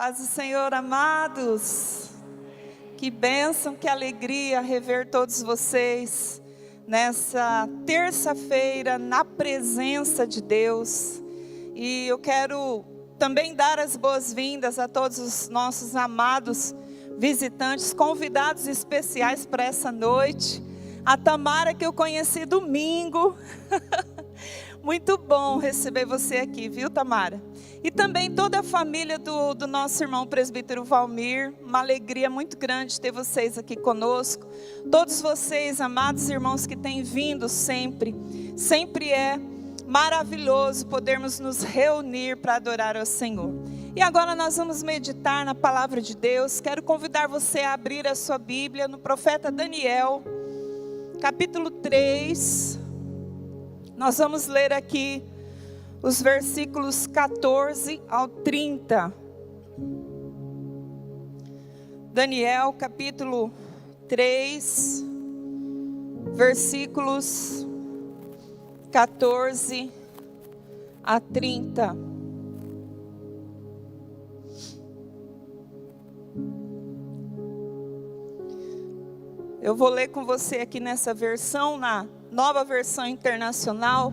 Paz do Senhor, amados. Que bênção, que alegria rever todos vocês nessa terça-feira na presença de Deus. E eu quero também dar as boas-vindas a todos os nossos amados visitantes, convidados especiais para essa noite. A Tamara, que eu conheci domingo. Muito bom receber você aqui, viu, Tamara? E também toda a família do nosso irmão presbítero Valmir. Uma alegria muito grande ter vocês aqui conosco. Todos vocês, amados irmãos que têm vindo sempre. Sempre é maravilhoso podermos nos reunir para adorar ao Senhor. E agora nós vamos meditar na palavra de Deus. Quero convidar você a abrir a sua Bíblia no profeta Daniel, capítulo 3. Nós vamos ler aqui os versículos 14 ao 30. Daniel, capítulo 3, versículos 14 a 30. Eu vou ler com você aqui nessa versão, na Nova Versão Internacional.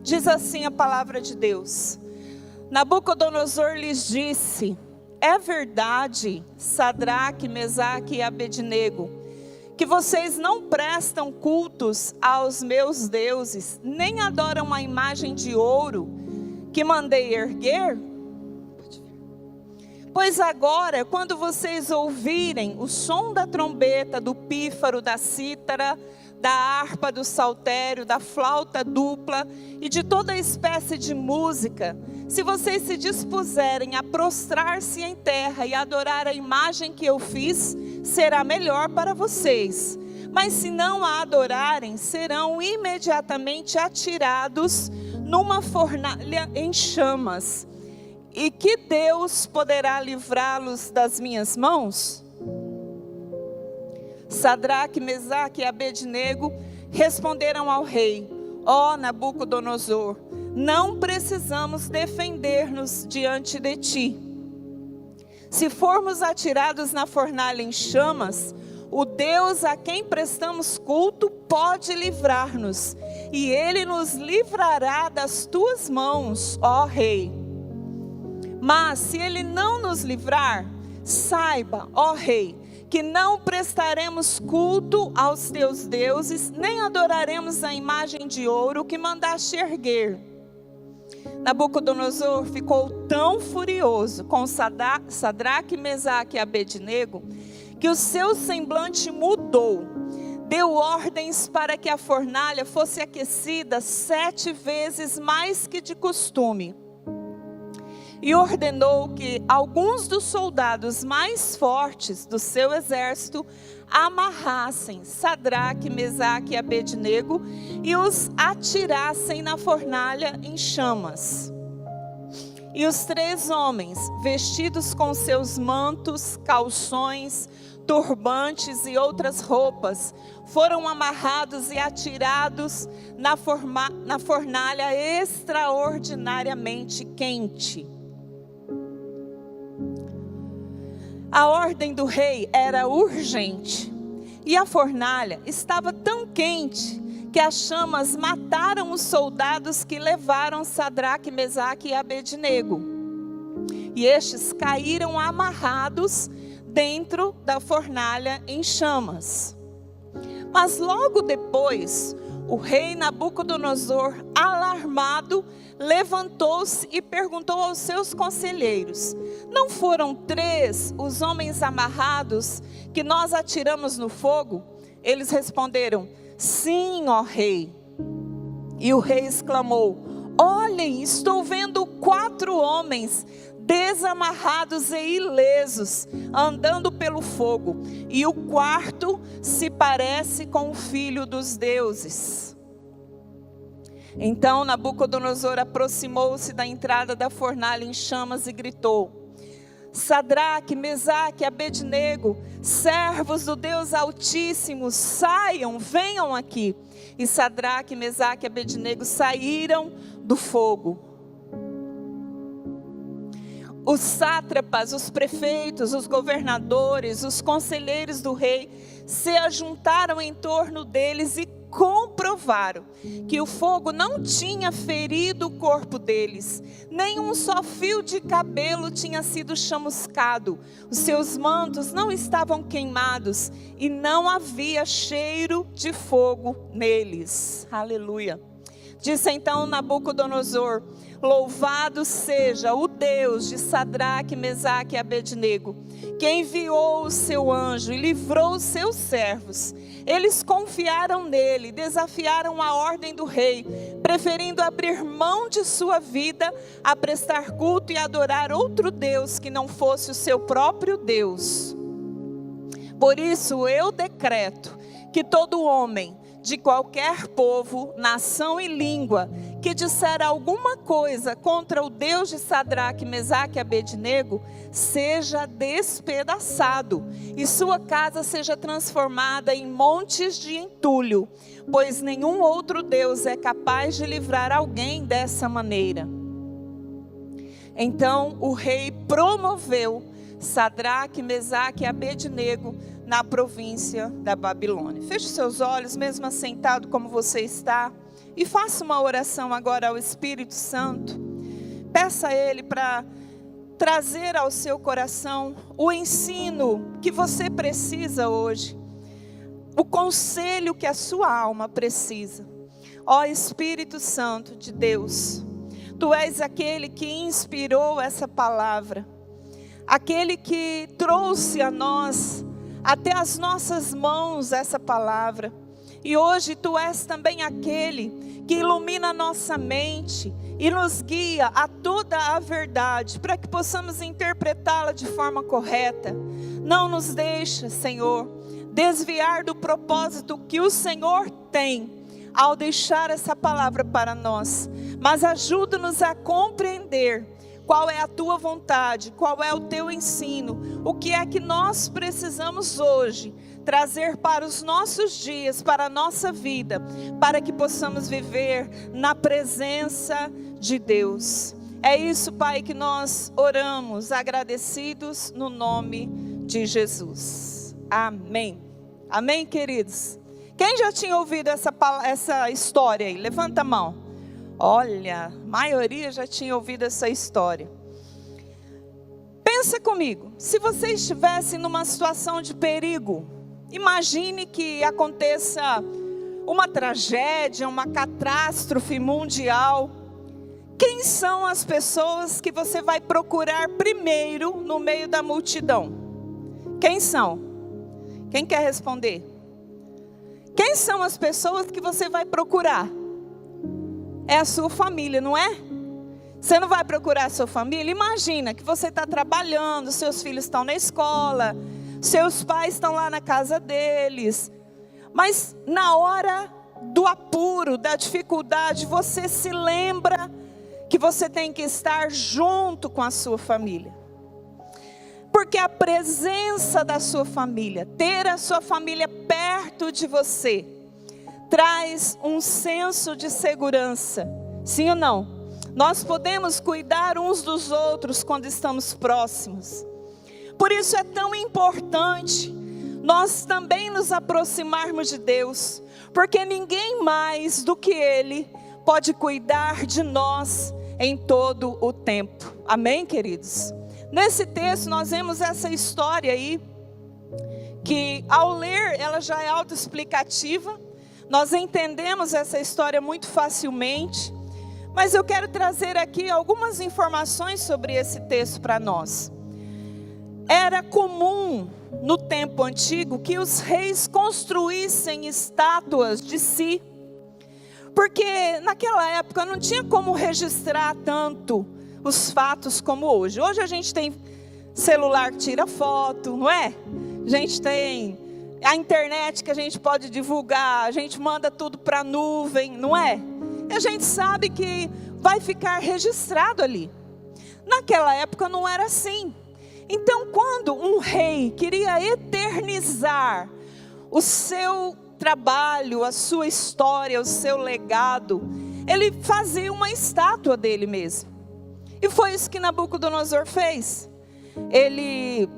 Diz assim a palavra de Deus: Nabucodonosor lhes disse: é verdade, Sadraque, Mesaque e Abednego, que vocês não prestam cultos aos meus deuses, nem adoram a imagem de ouro que mandei erguer? Pois agora, quando vocês ouvirem o som da trombeta, do pífaro, da cítara, da harpa, do saltério, da flauta dupla e de toda espécie de música, se vocês se dispuserem a prostrar-se em terra e adorar a imagem que eu fiz, será melhor para vocês. Mas se não a adorarem, serão imediatamente atirados numa fornalha em chamas. E que Deus poderá livrá-los das minhas mãos? Sadraque, Mesaque e Abednego responderam ao rei: ó Nabucodonosor, não precisamos defender-nos diante de ti. Se formos atirados na fornalha em chamas, o Deus a quem prestamos culto pode livrar-nos, e ele nos livrará das tuas mãos, ó rei. Mas se ele não nos livrar, saiba, ó rei, que não prestaremos culto aos teus deuses, nem adoraremos a imagem de ouro que mandaste erguer. Nabucodonosor ficou tão furioso com Sadraque, Mesaque e Abednego, que o seu semblante mudou. Deu ordens para que a fornalha fosse aquecida 7 vezes mais que de costume. E ordenou que alguns dos soldados mais fortes do seu exército amarrassem Sadraque, Mesaque e Abednego e os atirassem na fornalha em chamas. E os 3 homens, vestidos com seus mantos, calções, turbantes e outras roupas, foram amarrados e atirados na fornalha extraordinariamente quente. A ordem do rei era urgente, e a fornalha estava tão quente que as chamas mataram os soldados que levaram Sadraque, Mesaque e Abednego. E estes caíram amarrados dentro da fornalha em chamas. Mas logo depois, o rei Nabucodonosor, alarmado, levantou-se e perguntou aos seus conselheiros: não foram 3 os homens amarrados que nós atiramos no fogo? Eles responderam: sim, ó rei. E o rei exclamou: olhem, estou vendo 4 homens desamarrados e ilesos, andando pelo fogo, e o 4º se parece com o filho dos deuses. Então Nabucodonosor aproximou-se da entrada da fornalha em chamas e gritou: Sadraque, Mesaque, Abednego, servos do Deus Altíssimo, saiam, venham aqui. E Sadraque, Mesaque e Abednego saíram do fogo. os sátrapas, os prefeitos, os governadores, os conselheiros do rei se ajuntaram em torno deles e comprovaram que o fogo não tinha ferido o corpo deles, nem um só fio de cabelo tinha sido chamuscado, os seus mantos não estavam queimados e não havia cheiro de fogo neles. Aleluia. Disse então Nabucodonosor: louvado seja o Deus de Sadraque, Mesaque e Abednego, que enviou o seu anjo e livrou os seus servos. Eles confiaram nele, desafiaram a ordem do rei, preferindo abrir mão de sua vida a prestar culto e adorar outro Deus que não fosse o seu próprio Deus. Por isso eu decreto que todo homem de qualquer povo, nação e língua que disser alguma coisa contra o Deus de Sadraque, Mesaque e Abednego, seja despedaçado e sua casa seja transformada em montes de entulho, pois nenhum outro Deus é capaz de livrar alguém dessa maneira. Então o rei promoveu Sadraque, Mesaque e Abednego na província da Babilônia. Feche seus olhos, mesmo assentado como você está, e faça uma oração agora ao Espírito Santo. Peça a Ele para trazer ao seu coração o ensino que você precisa hoje, o conselho que a sua alma precisa. Ó Espírito Santo de Deus, Tu és aquele que inspirou essa palavra, aquele que trouxe a nós, até as nossas mãos, essa palavra. E hoje Tu és também aquele que ilumina a nossa mente e nos guia a toda a verdade, para que possamos interpretá-la de forma correta. Não nos deixa, Senhor, desviar do propósito que o Senhor tem ao deixar essa palavra para nós, mas ajuda-nos a compreender qual é a Tua vontade, qual é o Teu ensino, o que é que nós precisamos hoje trazer para os nossos dias, para a nossa vida, para que possamos viver na presença de Deus. É isso, Pai, que nós oramos, agradecidos no nome de Jesus. Amém. Amém, queridos? Quem já tinha ouvido essa história aí? Levanta a mão. Olha, a maioria já tinha ouvido essa história. Pensa comigo, se você estivesse numa situação de perigo, imagine que aconteça uma tragédia, uma catástrofe mundial. Quem são as pessoas que você vai procurar primeiro no meio da multidão? Quem são? Quem quer responder? Quem são as pessoas que você vai procurar? É a sua família, não é? Você não vai procurar a sua família? Imagina que você está trabalhando, seus filhos estão na escola, seus pais estão lá na casa deles. Mas na hora do apuro, da dificuldade, você se lembra que você tem que estar junto com a sua família. Porque a presença da sua família, ter a sua família perto de você, traz um senso de segurança. Sim ou não? Nós podemos cuidar uns dos outros quando estamos próximos. Por isso é tão importante nós também nos aproximarmos de Deus, porque ninguém mais do que Ele pode cuidar de nós em todo o tempo. Amém, queridos? Nesse texto nós vemos essa história aí, que ao ler ela já é autoexplicativa. Nós entendemos essa história muito facilmente, mas eu quero trazer aqui algumas informações sobre esse texto para nós. Era comum no tempo antigo que os reis construíssem estátuas de si, porque naquela época não tinha como registrar tanto os fatos como hoje. Hoje a gente tem celular que tira foto, não é? A gente tem a internet que a gente pode divulgar, a gente manda tudo para a nuvem, não é? E a gente sabe que vai ficar registrado ali. Naquela época não era assim. Então, quando um rei queria eternizar o seu trabalho, a sua história, o seu legado, ele fazia uma estátua dele mesmo. E foi isso que Nabucodonosor fez. Ele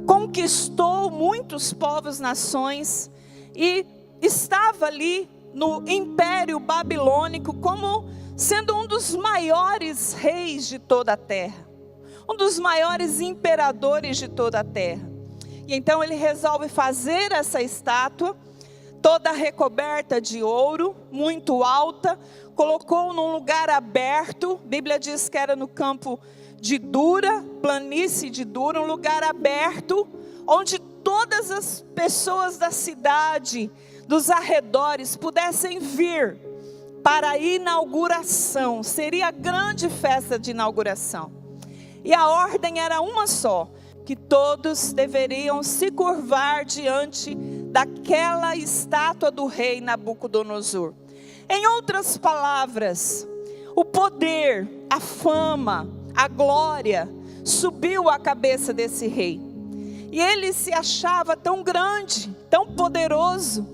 conquistou muitos povos, nações, e estava ali no Império Babilônico como sendo um dos maiores reis de toda a terra, um dos maiores imperadores de toda a terra. E então ele resolve fazer essa estátua, toda recoberta de ouro, muito alta, colocou num lugar aberto. A Bíblia diz que era no campo de Dura, planície de Dura, um lugar aberto, onde todas as pessoas da cidade, dos arredores, pudessem vir para a inauguração. Seria a grande festa de inauguração. E a ordem era uma só, que todos deveriam se curvar diante daquela estátua do rei Nabucodonosor. Em outras palavras, o poder, a fama, a glória subiu à cabeça desse rei. E ele se achava tão grande, tão poderoso,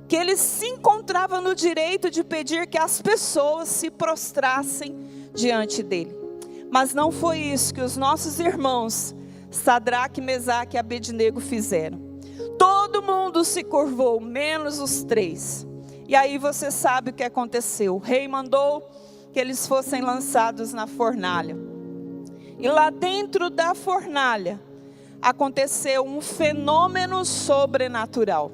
que ele se encontrava no direito de pedir que as pessoas se prostrassem diante dele. Mas não foi isso que os nossos irmãos Sadraque, Mesaque e Abednego fizeram. Todo mundo se curvou, menos os 3. E aí você sabe o que aconteceu. O rei mandou que eles fossem lançados na fornalha. E lá dentro da fornalha aconteceu um fenômeno sobrenatural.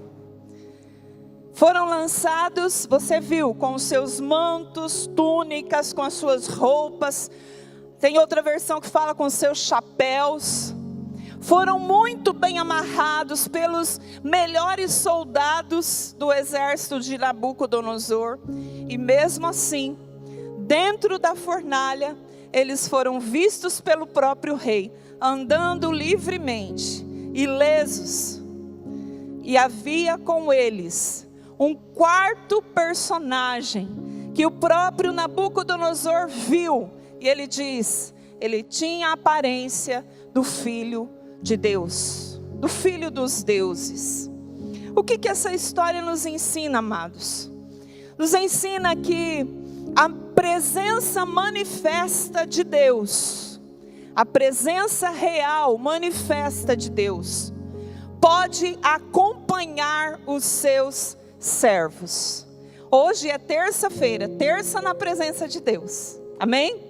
Foram lançados, você viu, com os seus mantos, túnicas, com as suas roupas. Tem outra versão que fala com seus chapéus. Foram muito bem amarrados pelos melhores soldados do exército de Nabucodonosor. E mesmo assim, dentro da fornalha, eles foram vistos pelo próprio rei, andando livremente, ilesos. E havia com eles um quarto personagem, que o próprio Nabucodonosor viu. E ele diz, ele tinha a aparência do Filho de Deus, do Filho dos deuses. O que essa história nos ensina, amados? Nos ensina que a presença manifesta de Deus, a presença real manifesta de Deus, pode acompanhar os seus servos. Hoje é terça-feira, terça na presença de Deus, amém?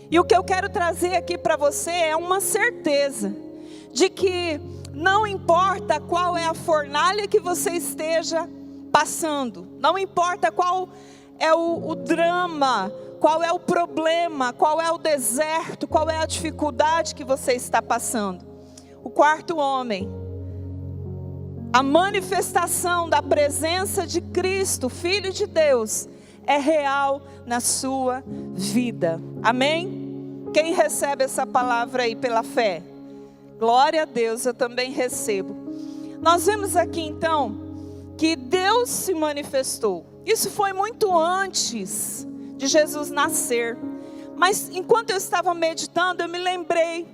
E o que eu quero trazer aqui para você é uma certeza de que não importa qual é a fornalha que você esteja passando, não importa qual é o drama, qual é o problema, qual é o deserto, qual é a dificuldade que você está passando. O quarto homem, a manifestação da presença de Cristo, Filho de Deus, é real na sua vida. Amém? Quem recebe essa palavra aí pela fé? Glória a Deus, eu também recebo. Nós vemos aqui então que Deus se manifestou. Isso foi muito antes de Jesus nascer. Mas enquanto eu estava meditando, eu me lembrei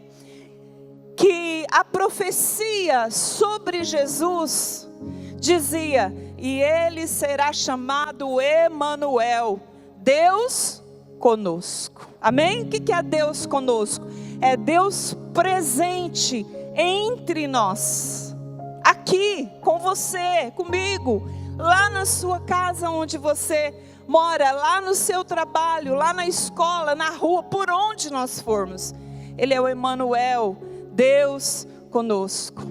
que a profecia sobre Jesus dizia: e ele será chamado Emanuel, Deus conosco. Amém? O que é Deus conosco? É Deus presente entre nós, aqui com você, comigo, lá na sua casa onde você mora, lá no seu trabalho, lá na escola, na rua, por onde nós formos. Ele é o Emanuel, Deus conosco.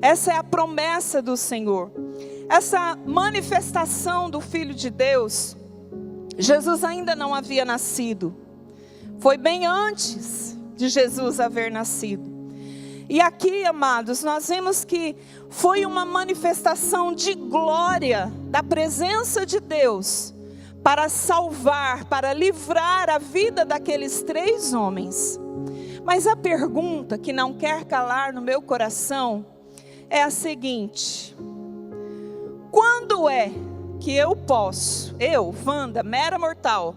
Essa é a promessa do Senhor. Essa manifestação do Filho de Deus, Jesus ainda não havia nascido. Foi bem antes de Jesus haver nascido. E aqui, amados, nós vemos que foi uma manifestação de glória da presença de Deus para salvar, para livrar a vida daqueles 3 homens. Mas a pergunta que não quer calar no meu coração é a seguinte: quando é que eu posso, eu, Wanda, mera mortal,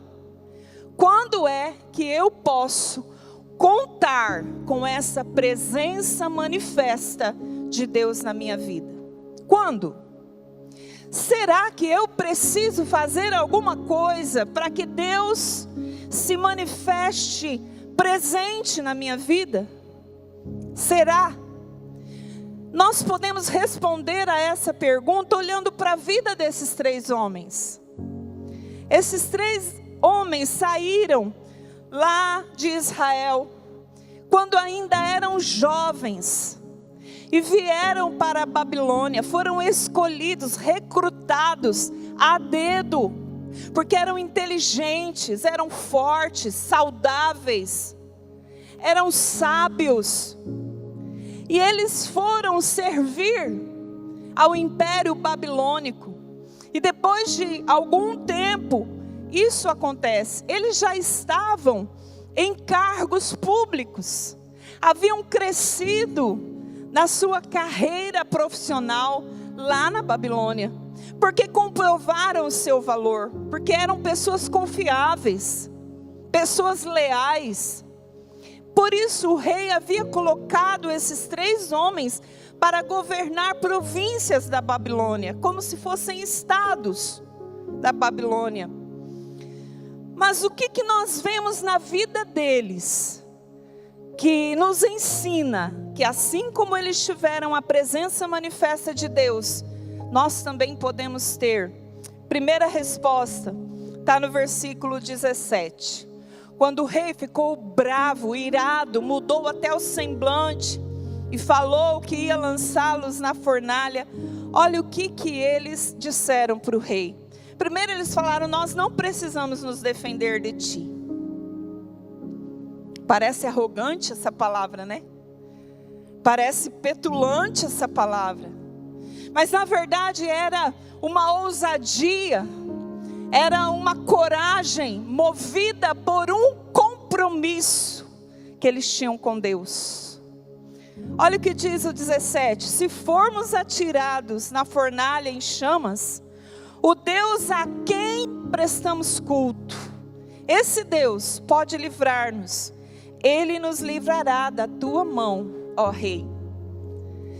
quando é que eu posso contar com essa presença manifesta de Deus na minha vida? Quando? Será que eu preciso fazer alguma coisa para que Deus se manifeste presente na minha vida? Será? Nós podemos responder a essa pergunta olhando para a vida desses 3 homens. Esses 3 homens saíram lá de Israel, quando ainda eram jovens, e vieram para a Babilônia. Foram escolhidos, recrutados a dedo, porque eram inteligentes, eram fortes, saudáveis, eram sábios. E eles foram servir ao Império Babilônico. E depois de algum tempo, isso acontece. Eles já estavam em cargos públicos. Haviam crescido na sua carreira profissional lá na Babilônia. Porque comprovaram o seu valor. Porque eram pessoas confiáveis, pessoas leais. Por isso o rei havia colocado esses 3 homens para governar províncias da Babilônia, como se fossem estados da Babilônia. Mas o que nós vemos na vida deles, que nos ensina que assim como eles tiveram a presença manifesta de Deus, nós também podemos ter? Primeira resposta está no versículo 17. Quando o rei ficou bravo, irado, mudou até o semblante e falou que ia lançá-los na fornalha. Olha o que eles disseram para o rei. Primeiro eles falaram: nós não precisamos nos defender de ti. Parece arrogante essa palavra, né? Parece petulante essa palavra. Mas na verdade era uma ousadia, era uma coragem movida por um compromisso que eles tinham com Deus. Olha o que diz o 17: se formos atirados na fornalha em chamas, o Deus a quem prestamos culto, esse Deus pode livrar-nos. Ele nos livrará da tua mão, ó rei.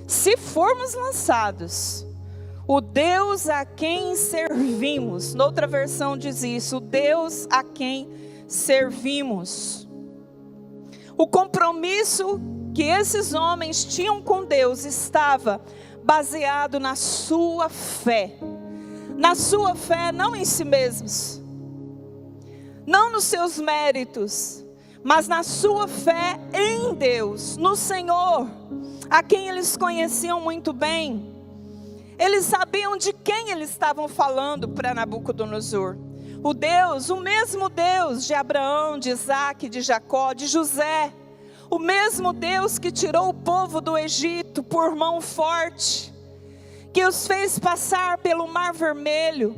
Se formos lançados, o Deus a quem servimos, noutra versão diz isso, o Deus a quem servimos. O compromisso que esses homens tinham com Deus estava baseado na sua fé. Na sua fé, não em si mesmos, não nos seus méritos, mas na sua fé em Deus, no Senhor, a quem eles conheciam muito bem. Eles sabiam de quem eles estavam falando para Nabucodonosor. O Deus, o mesmo Deus de Abraão, de Isaac, de Jacó, de José. O mesmo Deus que tirou o povo do Egito por mão forte, que os fez passar pelo Mar Vermelho,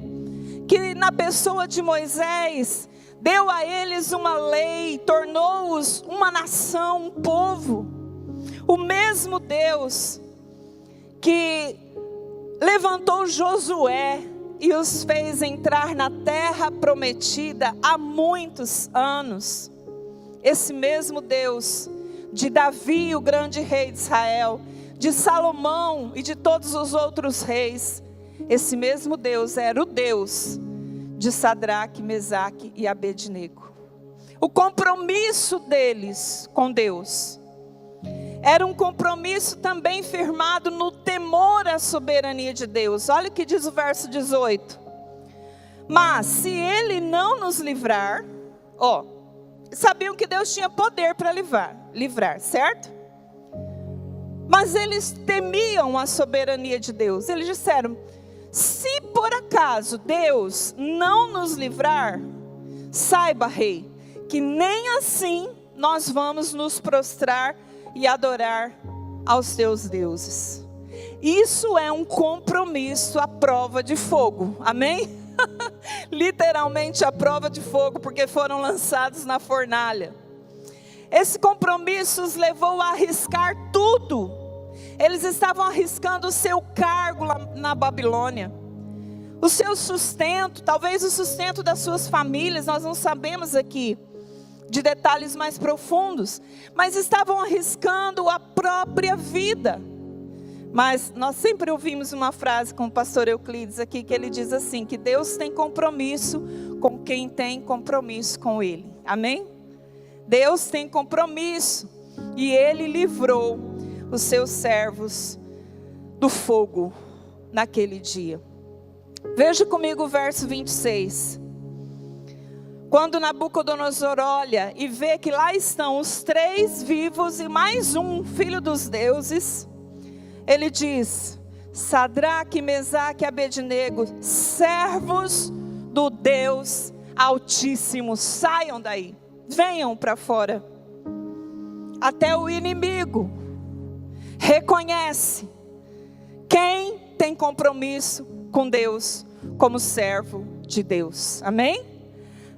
que na pessoa de Moisés deu a eles uma lei, tornou-os uma nação, um povo. O mesmo Deus que levantou Josué e os fez entrar na terra prometida há muitos anos. Esse mesmo Deus de Davi, o grande rei de Israel, de Salomão e de todos os outros reis, esse mesmo Deus era o Deus de Sadraque, Mesaque e Abednego. O compromisso deles com Deus era um compromisso também firmado no temor à soberania de Deus. Olha o que diz o verso 18. Mas se ele não nos livrar, sabiam que Deus tinha poder para livrar, certo? Mas eles temiam a soberania de Deus. Eles disseram: se por acaso Deus não nos livrar, saiba, rei, que nem assim nós vamos nos prostrar e adorar aos teus deuses. Isso é um compromisso à prova de fogo, amém? Literalmente à prova de fogo, porque foram lançados na fornalha. Esse compromisso os levou a arriscar tudo. Eles estavam arriscando o seu cargo lá na Babilônia, o seu sustento, talvez o sustento das suas famílias, nós não sabemos aqui de detalhes mais profundos, mas estavam arriscando a própria vida. Mas nós sempre ouvimos uma frase com o pastor Euclides aqui, que ele diz assim, que Deus tem compromisso com quem tem compromisso com Ele, amém? Deus tem compromisso. E Ele livrou os seus servos do fogo naquele dia. Veja comigo o verso 26. Quando Nabucodonosor olha e vê que lá estão os 3 vivos e mais um filho dos deuses, ele diz: Sadraque, Mesaque e Abednego, servos do Deus Altíssimo, saiam daí, venham para fora. Até o inimigo reconhece quem tem compromisso com Deus como servo de Deus. Amém?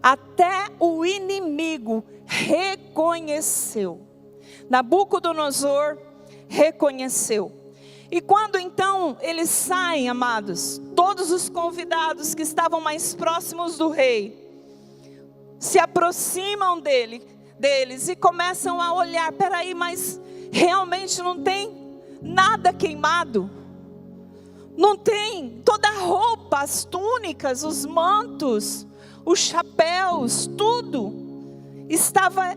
Até o inimigo reconheceu. Nabucodonosor reconheceu. E quando então eles saem, amados, todos os convidados que estavam mais próximos do rei se aproximam deles e começam a olhar: peraí, mas realmente não tem nada queimado? Não tem toda a roupa, as túnicas, os mantos, os chapéus, tudo estava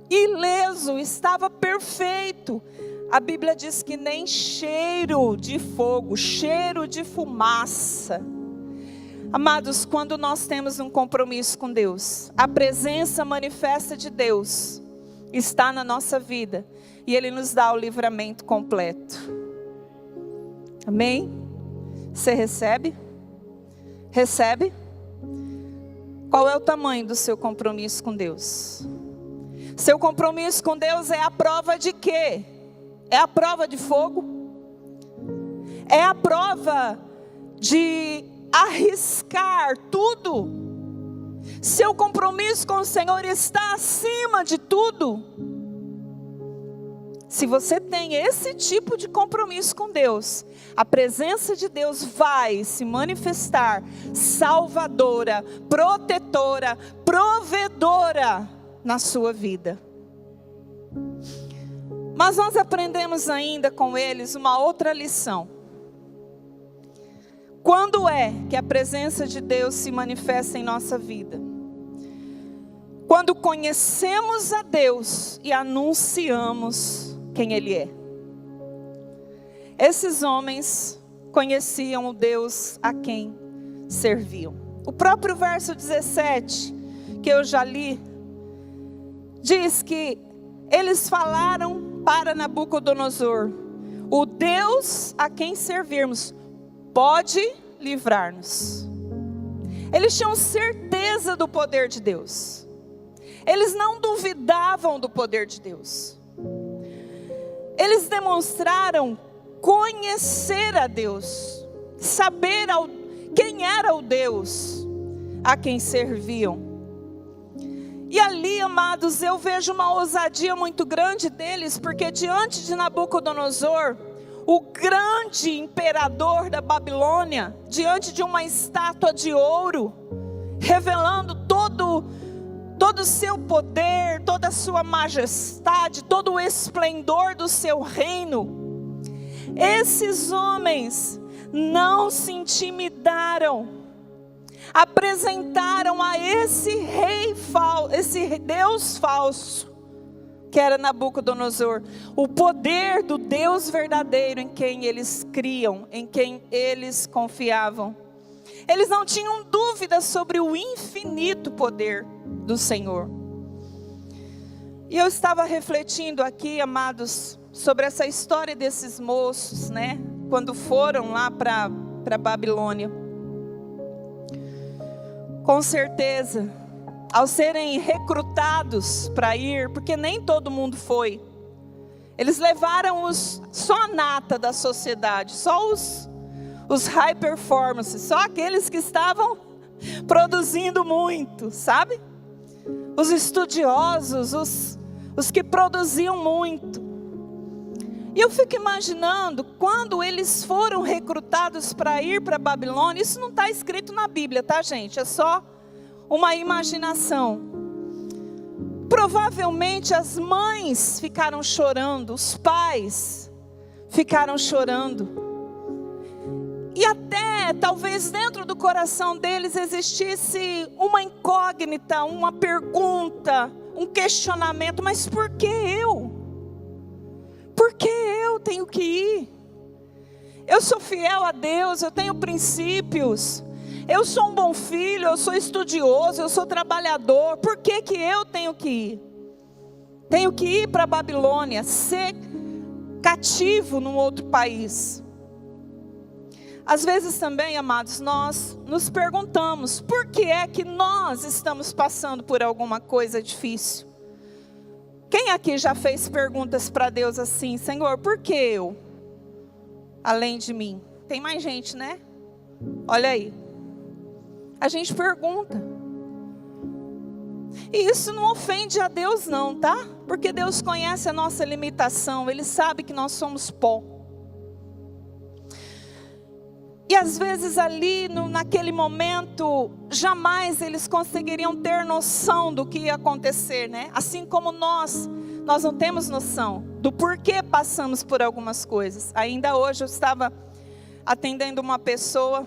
ileso, estava perfeito. A Bíblia diz que nem cheiro de fogo, cheiro de fumaça. Amados, quando nós temos um compromisso com Deus, a presença manifesta de Deus está na nossa vida e Ele nos dá o livramento completo. Amém? Você recebe? Recebe? Qual é o tamanho do seu compromisso com Deus? Seu compromisso com Deus é a prova de quê? É a prova de fogo? É a prova de arriscar tudo? Seu compromisso com o Senhor está acima de tudo? Se você tem esse tipo de compromisso com Deus, a presença de Deus vai se manifestar salvadora, protetora, provedora na sua vida. Mas nós aprendemos ainda com eles uma outra lição. Quando é que a presença de Deus se manifesta em nossa vida? Quando conhecemos a Deus e anunciamos quem Ele é. Esses homens conheciam o Deus a quem serviam. O próprio verso 17, que eu já li, diz que eles falaram para Nabucodonosor: o Deus a quem servirmos pode livrar-nos. Eles tinham certeza do poder de Deus. Eles não duvidavam do poder de Deus. Eles demonstraram conhecer a Deus, saber quem era o Deus a quem serviam. E ali, amados, eu vejo uma ousadia muito grande deles, porque diante de Nabucodonosor, o grande imperador da Babilônia, diante de uma estátua de ouro, revelando todo o seu poder, toda a sua majestade, todo o esplendor do seu reino, esses homens não se intimidaram, apresentaram a esse rei falso, esse Deus falso, que era Nabucodonosor, o poder do Deus verdadeiro em quem eles criam, em quem eles confiavam. Eles não tinham dúvida sobre o infinito poder do Senhor. E eu estava refletindo aqui, amados, sobre essa história desses moços, né? Quando foram lá para Babilônia. Com certeza, ao serem recrutados para ir, porque nem todo mundo foi, eles levaram só a nata da sociedade, só os high performance, só aqueles que estavam produzindo muito, sabe? Os estudiosos, os que produziam muito. E eu fico imaginando, quando eles foram recrutados para ir para Babilônia, isso não está escrito na Bíblia, tá, gente? É só uma imaginação. Provavelmente as mães ficaram chorando, os pais ficaram chorando. E até, talvez dentro do coração deles existisse uma incógnita, uma pergunta, um questionamento: mas por que eu? Por que eu tenho que ir? Eu sou fiel a Deus, eu tenho princípios, eu sou um bom filho, eu sou estudioso, eu sou trabalhador. Por que eu tenho que ir? Tenho que ir para a Babilônia, ser cativo num outro país. Às vezes também, amados, nós nos perguntamos: por que é que nós estamos passando por alguma coisa difícil? Quem aqui já fez perguntas para Deus assim: Senhor, por que eu? Além de mim. Tem mais gente, né? Olha aí. A gente pergunta. E isso não ofende a Deus não, tá? Porque Deus conhece a nossa limitação. Ele sabe que nós somos pó. E às vezes ali, naquele momento, jamais eles conseguiriam ter noção do que ia acontecer, né? Assim como nós não temos noção do porquê passamos por algumas coisas. Ainda hoje eu estava atendendo uma pessoa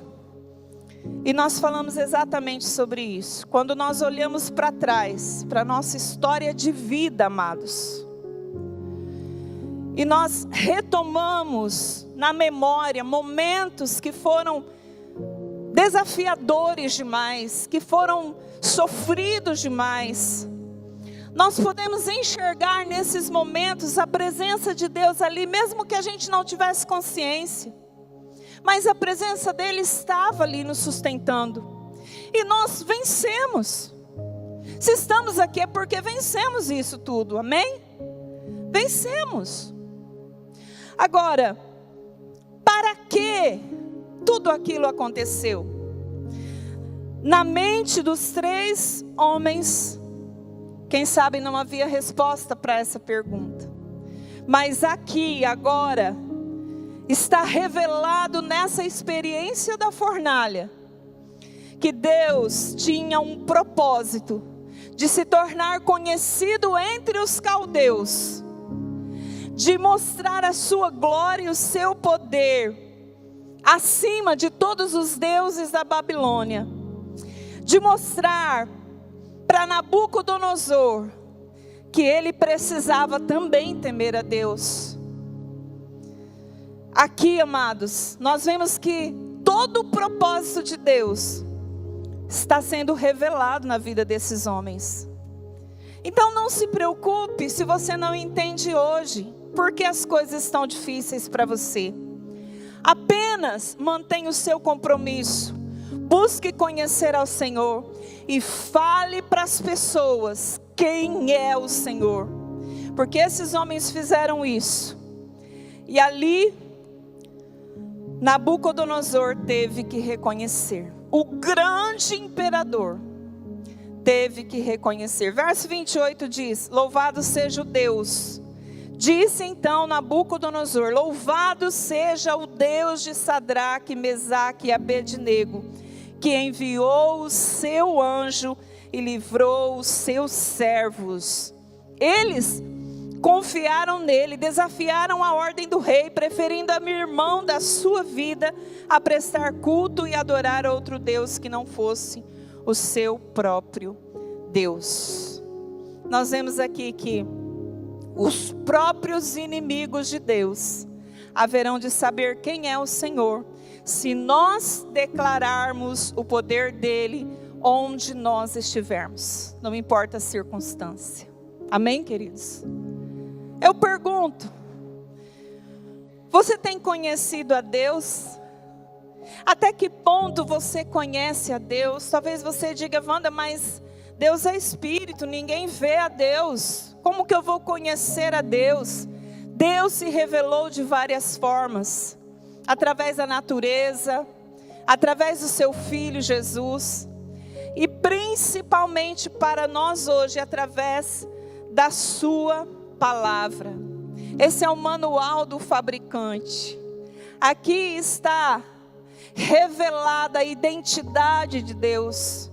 e nós falamos exatamente sobre isso. Quando nós olhamos para trás, para a nossa história de vida, amados, e nós retomamos na memória momentos que foram desafiadores demais, que foram sofridos demais, nós podemos enxergar nesses momentos a presença de Deus ali, mesmo que a gente não tivesse consciência. Mas a presença dele estava ali nos sustentando. E nós vencemos. Se estamos aqui é porque vencemos isso tudo, amém? Vencemos. Agora, para que tudo aquilo aconteceu? Na mente dos 3 homens, quem sabe não havia resposta para essa pergunta. Mas aqui, agora, está revelado nessa experiência da fornalha, que Deus tinha um propósito de se tornar conhecido entre os caldeus, de mostrar a sua glória e o seu poder acima de todos os deuses da Babilônia, de mostrar para Nabucodonosor que ele precisava também temer a Deus. Aqui, amados, nós vemos que todo o propósito de Deus está sendo revelado na vida desses homens. Então não se preocupe se você não entende hoje porque as coisas estão difíceis para você. Apenas mantenha o seu compromisso, busque conhecer ao Senhor e fale para as pessoas quem é o Senhor, porque esses homens fizeram isso. E ali Nabucodonosor teve que reconhecer, o grande imperador teve que reconhecer. Verso 28 diz: louvado seja o Deus. Disse então Nabucodonosor: louvado seja o Deus de Sadraque, Mesaque e Abednego, que enviou o seu anjo e livrou os seus servos. Eles confiaram nele, desafiaram a ordem do rei, preferindo abrir mão da sua vida a prestar culto e adorar outro Deus que não fosse o seu próprio Deus. Nós vemos aqui que os próprios inimigos de Deus haverão de saber quem é o Senhor, se nós declararmos o poder dele onde nós estivermos, não importa a circunstância. Amém, queridos? Eu pergunto: você tem conhecido a Deus? Até que ponto você conhece a Deus? Talvez você diga: Wanda, mas Deus é espírito, ninguém vê a Deus. Como que eu vou conhecer a Deus? Deus se revelou de várias formas, através da natureza, através do seu Filho Jesus, e principalmente para nós hoje, através da sua palavra. Esse é o manual do fabricante. Aqui está revelada a identidade de Deus.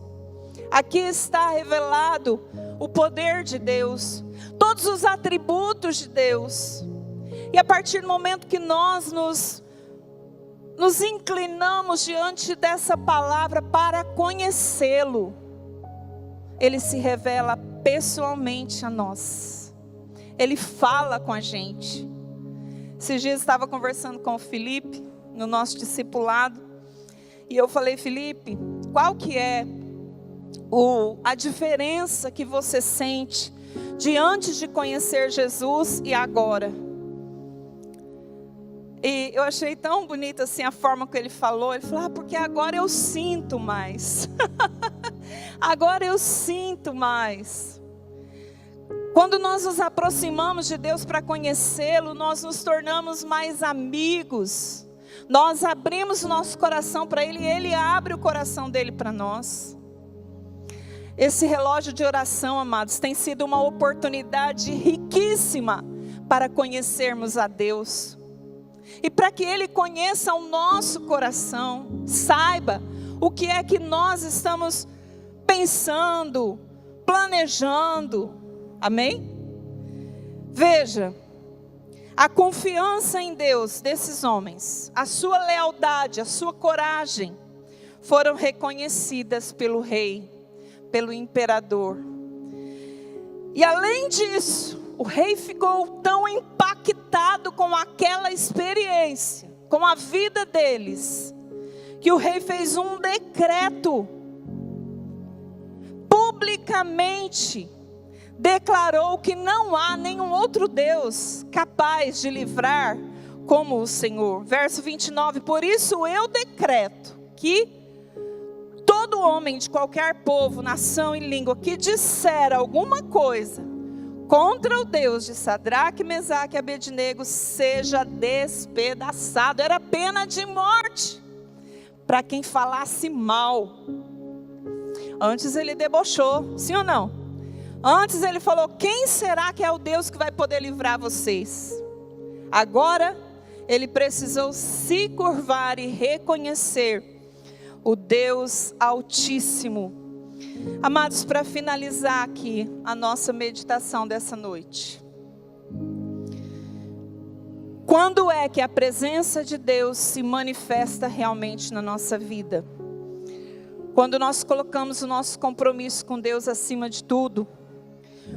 Aqui está revelado o poder de Deus, todos os atributos de Deus. E a partir do momento que nós nos inclinamos diante dessa palavra para conhecê-lo, ele se revela pessoalmente a nós. Ele fala com a gente. Esses dias eu estava conversando com o Felipe, no nosso discipulado, e eu falei: Felipe, qual que é a diferença que você sente de antes de conhecer Jesus e agora? E eu achei tão bonita assim a forma que ele falou. Ele falou: porque agora eu sinto mais. Agora eu sinto mais. Quando nós nos aproximamos de Deus para conhecê-lo, nós nos tornamos mais amigos. Nós abrimos o nosso coração para Ele e Ele abre o coração dele para nós. Esse relógio de oração, amados, tem sido uma oportunidade riquíssima para conhecermos a Deus. E para que Ele conheça o nosso coração, saiba o que é que nós estamos pensando, planejando. Amém? Veja, a confiança em Deus desses homens, a sua lealdade, a sua coragem, foram reconhecidas pelo rei, pelo imperador. E além disso, o rei ficou tão impactado com aquela experiência, com a vida deles, que o rei fez um decreto, publicamente declarou que não há nenhum outro Deus capaz de livrar como o Senhor. Verso 29, por isso eu decreto que todo homem de qualquer povo, nação e língua que disser alguma coisa contra o Deus de Sadraque, Mesaque e Abednego seja despedaçado. Era pena de morte para quem falasse mal. Antes ele debochou, sim ou não? Antes ele falou: quem será que é o Deus que vai poder livrar vocês? Agora ele precisou se curvar e reconhecer o Deus Altíssimo. Amados, para finalizar aqui a nossa meditação dessa noite, quando é que a presença de Deus se manifesta realmente na nossa vida? Quando nós colocamos o nosso compromisso com Deus acima de tudo.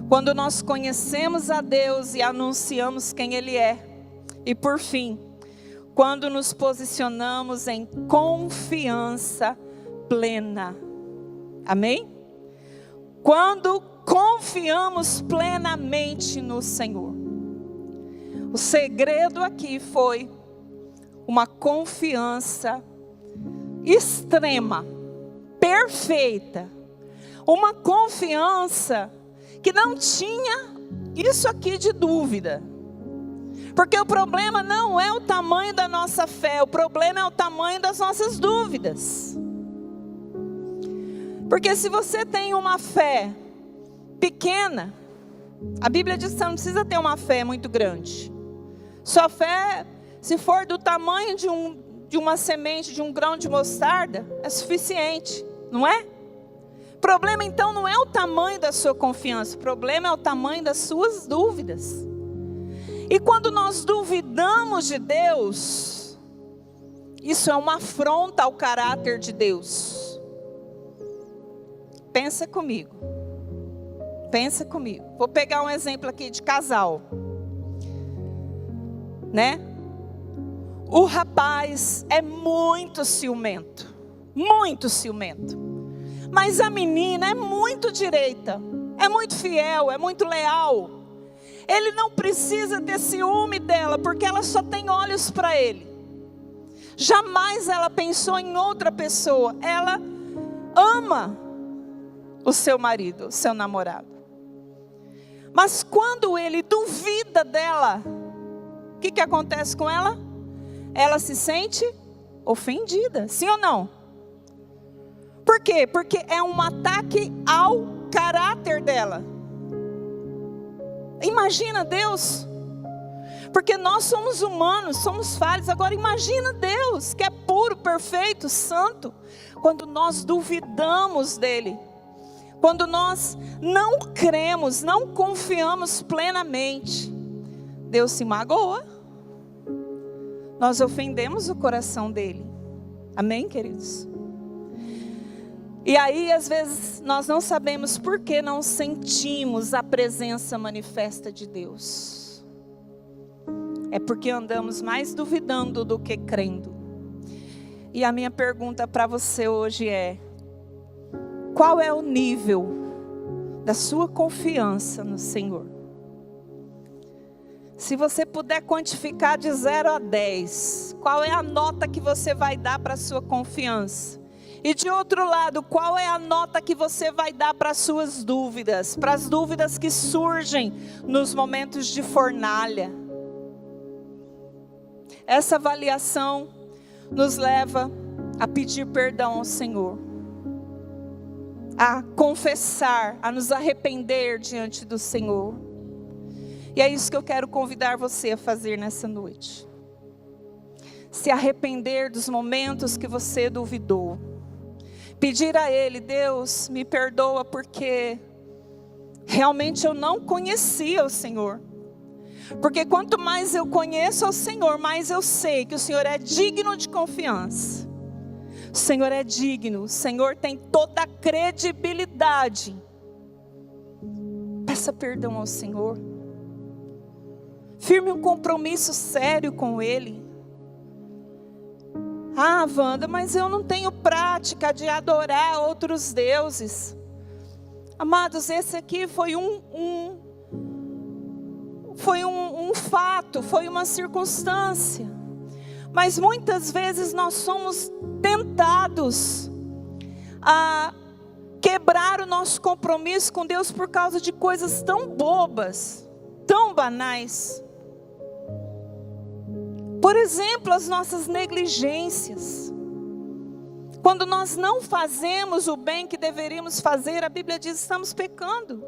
Quando nós conhecemos a Deus e anunciamos quem Ele é. E por fim, quando nos posicionamos em confiança plena. Amém? Quando confiamos plenamente no Senhor. O segredo aqui foi uma confiança extrema, perfeita. Uma confiança que não tinha isso aqui de dúvida. Porque o problema não é o tamanho da nossa fé, o problema é o tamanho das nossas dúvidas. Porque se você tem uma fé pequena, a Bíblia diz que você não precisa ter uma fé muito grande. Sua fé, se for do tamanho de uma semente, de um grão de mostarda, é suficiente, não é? O problema então não é o tamanho da sua confiança, o problema é o tamanho das suas dúvidas. E quando nós duvidamos de Deus, isso é uma afronta ao caráter de Deus. Pensa comigo. Pensa comigo. Vou pegar um exemplo aqui de casal. Né? O rapaz é muito ciumento. Muito ciumento. Mas a menina é muito direita, é muito fiel, é muito leal. Ele não precisa ter ciúme dela, porque ela só tem olhos para ele. Jamais ela pensou em outra pessoa. Ela ama o seu marido, o seu namorado. Mas quando ele duvida dela, o que acontece com ela? Ela se sente ofendida, sim ou não? Por quê? Porque é um ataque ao caráter dela. Imagina Deus. Porque nós somos humanos, somos falhos. Agora imagina Deus, que é puro, perfeito, santo. Quando nós duvidamos dele. Quando nós não cremos, não confiamos plenamente. Deus se magoa. Nós ofendemos o coração dele. Amém, queridos? E aí, às vezes, nós não sabemos por que não sentimos a presença manifesta de Deus. É porque andamos mais duvidando do que crendo. E a minha pergunta para você hoje é: qual é o nível da sua confiança no Senhor? Se você puder quantificar de 0 a 10, qual é a nota que você vai dar para a sua confiança? E de outro lado, qual é a nota que você vai dar para as suas dúvidas? Para as dúvidas que surgem nos momentos de fornalha. Essa avaliação nos leva a pedir perdão ao Senhor. A confessar, a nos arrepender diante do Senhor. E é isso que eu quero convidar você a fazer nessa noite. Se arrepender dos momentos que você duvidou. Pedir a Ele: Deus, me perdoa porque realmente eu não conhecia o Senhor. Porque quanto mais eu conheço o Senhor, mais eu sei que o Senhor é digno de confiança. O Senhor é digno, o Senhor tem toda a credibilidade. Peça perdão ao Senhor. Firme um compromisso sério com Ele. Ah, Wanda, mas eu não tenho prática de adorar outros deuses. Amados, esse aqui foi um fato, foi uma circunstância. Mas muitas vezes nós somos tentados a quebrar o nosso compromisso com Deus por causa de coisas tão bobas, tão banais. Por exemplo, as nossas negligências. Quando nós não fazemos o bem que deveríamos fazer, a Bíblia diz que estamos pecando.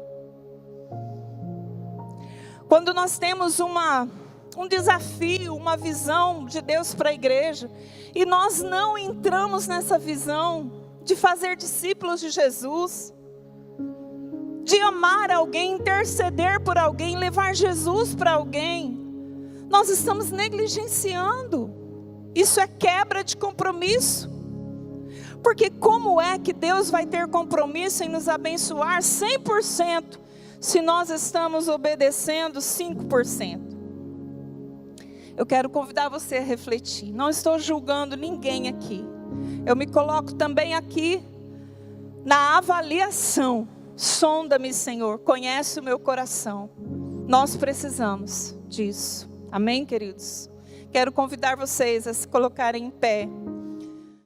Quando nós temos um desafio, uma visão de Deus para a igreja, e nós não entramos nessa visão de fazer discípulos de Jesus, de amar alguém, interceder por alguém, levar Jesus para alguém, nós estamos negligenciando. Isso é quebra de compromisso. Porque como é que Deus vai ter compromisso em nos abençoar 100% se nós estamos obedecendo 5%? Eu quero convidar você a refletir. Não estou julgando ninguém aqui. Eu me coloco também aqui na avaliação. Sonda-me, Senhor, conhece o meu coração. Nós precisamos disso. Amém, queridos? Quero convidar vocês a se colocarem em pé.